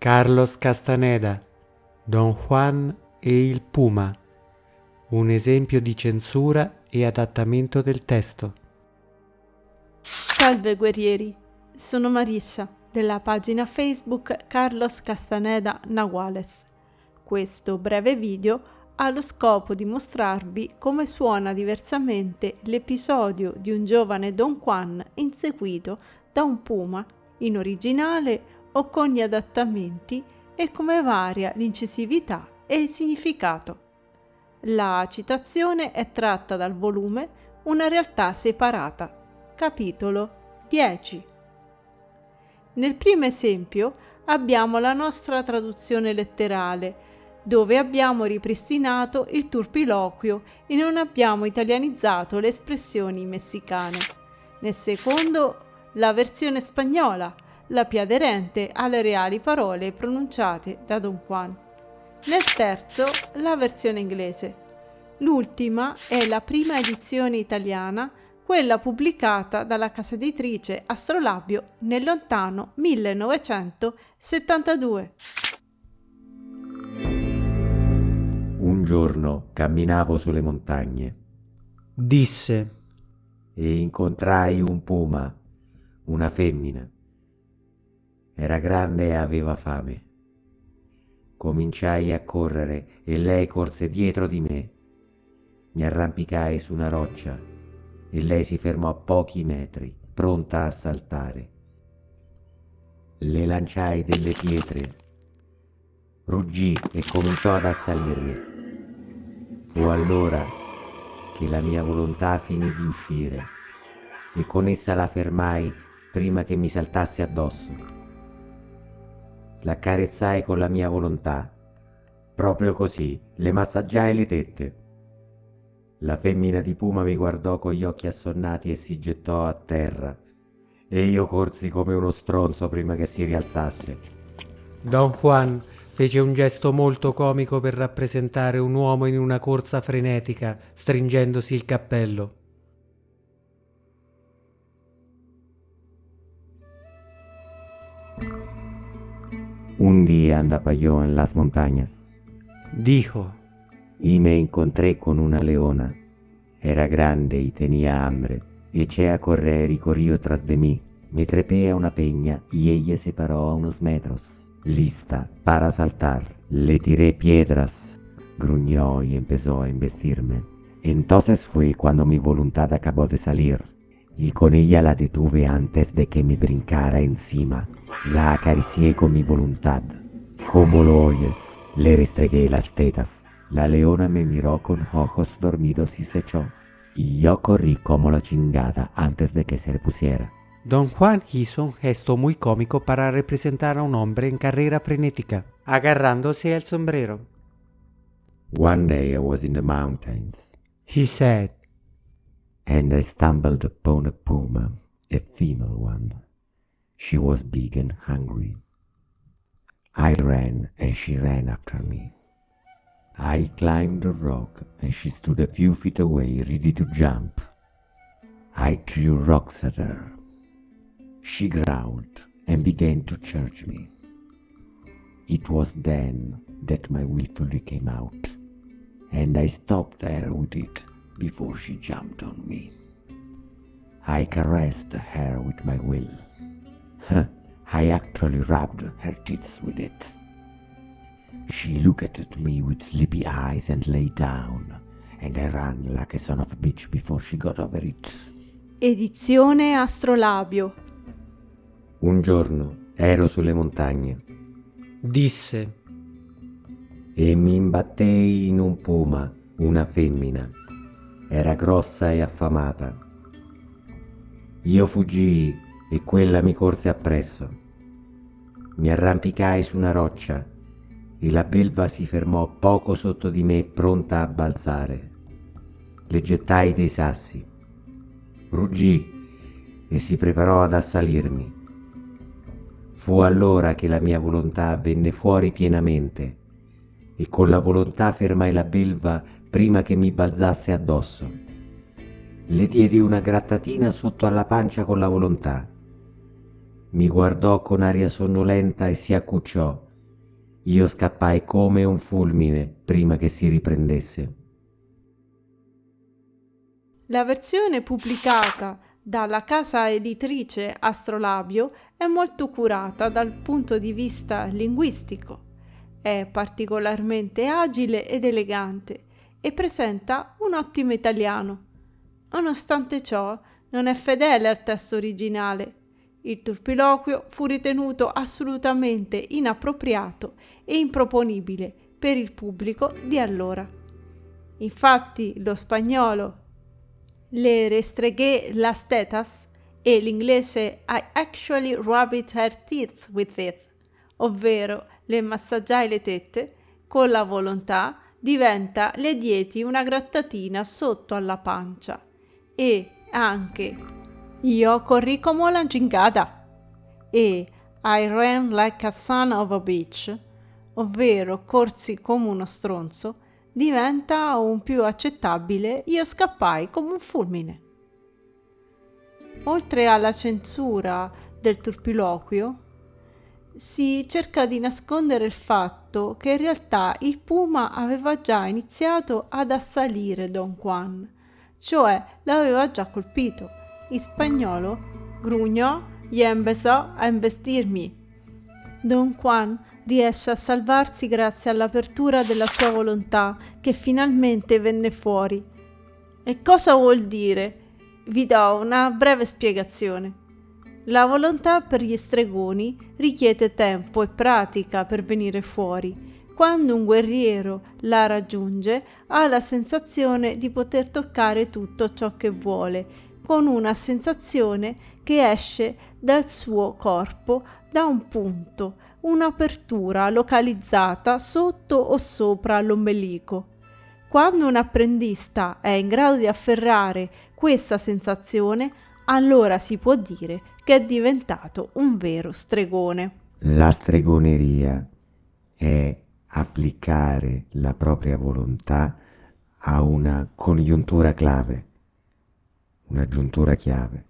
Carlos Castaneda, Don Juan e il Puma, un esempio di censura e adattamento del testo. Salve guerrieri, sono Marissa della pagina Facebook Carlos Castaneda Nahuales. Questo breve video ha lo scopo di mostrarvi come suona diversamente l'episodio di un giovane Don Juan inseguito da un puma in originale o con gli adattamenti e come varia l'incisività e il significato. La citazione è tratta dal volume Una realtà separata, capitolo 10. Nel primo esempio abbiamo la nostra traduzione letterale, dove abbiamo ripristinato il turpiloquio e non abbiamo italianizzato le espressioni messicane. Nel secondo, la versione spagnola, la più aderente alle reali parole pronunciate da Don Juan. Nel terzo, la versione inglese. L'ultima è la prima edizione italiana, quella pubblicata dalla casa editrice Astrolabio nel lontano 1972. Un giorno camminavo sulle montagne, Disse: e incontrai un puma, una femmina. Era grande e aveva fame. Cominciai a correre e lei corse dietro di me. Mi arrampicai su una roccia e lei si fermò a pochi metri, pronta a saltare. Le lanciai delle pietre. Ruggì e cominciò ad assalirmi. Fu allora che la mia volontà finì di uscire e con essa la fermai prima che mi saltasse addosso. L'accarezzai con la mia volontà, proprio così, le massaggiai le tette. La femmina di puma mi guardò con gli occhi assonnati e si gettò a terra, e io corsi come uno stronzo prima che si rialzasse. Don Juan fece un gesto molto comico per rappresentare un uomo in una corsa frenetica, stringendosi il cappello. Un día andaba yo en las montañas Dijo: y me encontré con una leona. Era grande y tenía hambre. Eché a correr y corrió tras de mí. Me trepé a una peña y ella se paró a unos metros, lista para saltar. Le tiré piedras, gruñó y empezó a embestirme. Entonces fue cuando mi voluntad acabó de salir y con ella la detuve antes de que me brincara encima. La acaricié con mi voluntad. ¿Cómo lo oyes? Le restregué las tetas. La leona me miró con ojos dormidos y se echó. Y yo corrí como la chingada antes de que se repusiera. Don Juan hizo un gesto muy cómico para representar a un hombre en carrera frenética, agarrándose al sombrero. One day I was in the mountains, He said, and I stumbled upon a puma, a female one. She was big and hungry. I ran and she ran after me. I climbed a rock and she stood a few feet away, ready to jump. I threw rocks at her. She growled and began to charge me. It was then that my willfully came out, and I stopped her with it before she jumped on me. I caressed her with my will. I actually rubbed her teeth with it. She looked at me with sleepy eyes and lay down, and I ran like a son of a bitch before she got over it. Edizione Astrolabio. Un giorno ero sulle montagne disse, e mi imbattei in un puma, una femmina. Era grossa e affamata. Io fuggii e quella mi corse appresso. Mi arrampicai su una roccia e la belva si fermò poco sotto di me, pronta a balzare. Le gettai dei sassi. Ruggì e si preparò ad assalirmi. Fu allora che la mia volontà venne fuori pienamente e con la volontà fermai la belva prima che mi balzasse addosso. Le diedi una grattatina sotto alla pancia con la volontà. Mi guardò con aria sonnolenta e si accucciò, Io scappai come un fulmine prima che si riprendesse. La versione pubblicata dalla casa editrice Astrolabio è molto curata dal punto di vista linguistico. È particolarmente agile ed elegante e presenta un ottimo italiano. Nonostante ciò, non è fedele al testo originale. Il turpiloquio fu ritenuto assolutamente inappropriato e improponibile per il pubblico di allora. Infatti, lo spagnolo le restregué las tetas e l'inglese I actually rubbed her teeth with it, ovvero le massaggiai le tette, con la volontà diventa le diedi una grattatina sotto alla pancia, e anche io corri come la gingada e I ran like a son of a bitch, ovvero corsi come uno stronzo, diventa un più accettabile io scappai come un fulmine. Oltre alla censura del turpiloquio, si cerca di nascondere il fatto che in realtà il puma aveva già iniziato ad assalire Don Juan, cioè l'aveva già colpito. In spagnolo, grugnò y empezó a investirmi. Don Juan riesce a salvarsi grazie all'apertura della sua volontà che finalmente venne fuori. E cosa vuol dire? Vi do una breve spiegazione. La volontà per gli stregoni richiede tempo e pratica per venire fuori. Quando un guerriero la raggiunge, ha la sensazione di poter toccare tutto ciò che vuole, con una sensazione che esce dal suo corpo da un punto, un'apertura localizzata sotto o sopra l'ombelico. Quando un apprendista è in grado di afferrare questa sensazione, allora si può dire che è diventato un vero stregone. La stregoneria è applicare la propria volontà a una congiuntura clave, una giuntura chiave.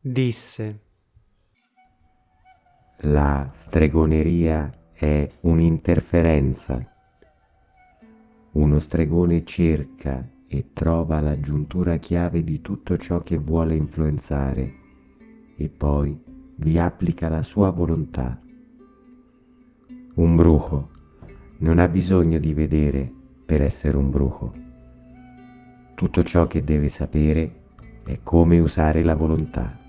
Disse: La stregoneria è un'interferenza. Uno stregone cerca e trova la giuntura chiave di tutto ciò che vuole influenzare e poi vi applica la sua volontà. Un brujo non ha bisogno di vedere per essere un brujo. Tutto ciò che deve sapere è come usare la volontà.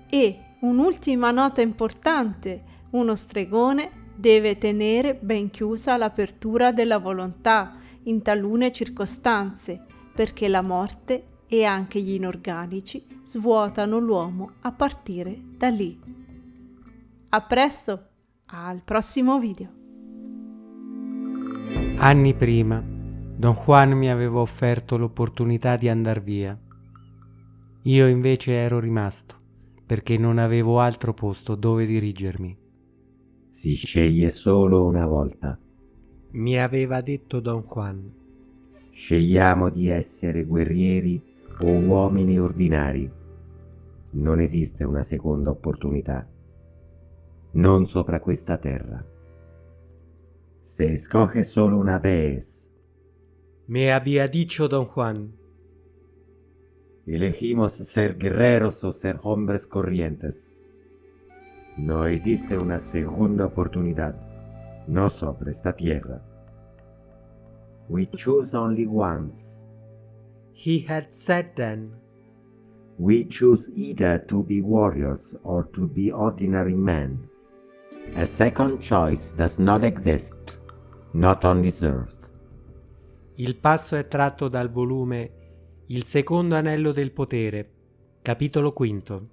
E un'ultima nota importante: uno stregone deve tenere ben chiusa l'apertura della volontà in talune circostanze, perché la morte e anche gli inorganici svuotano l'uomo a partire da lì. A presto, al prossimo video. Anni prima, Don Juan mi aveva offerto l'opportunità di andar via. Io invece ero rimasto, perché non avevo altro posto dove dirigermi. Si sceglie solo una volta. Mi aveva detto Don Juan. Scegliamo di essere guerrieri o uomini ordinari. Non esiste una seconda opportunità. Non sopra questa terra. Se escoge solo una vez. Me había dicho Don Juan. Elegimos ser guerreros o ser hombres corrientes. No existe una segunda oportunidad. No sobre esta tierra. We choose only once. He had said then. We choose either to be warriors or to be ordinary men. A second choice does not exist, not on this earth. Il passo è tratto dal volume Il secondo anello del potere, capitolo quinto.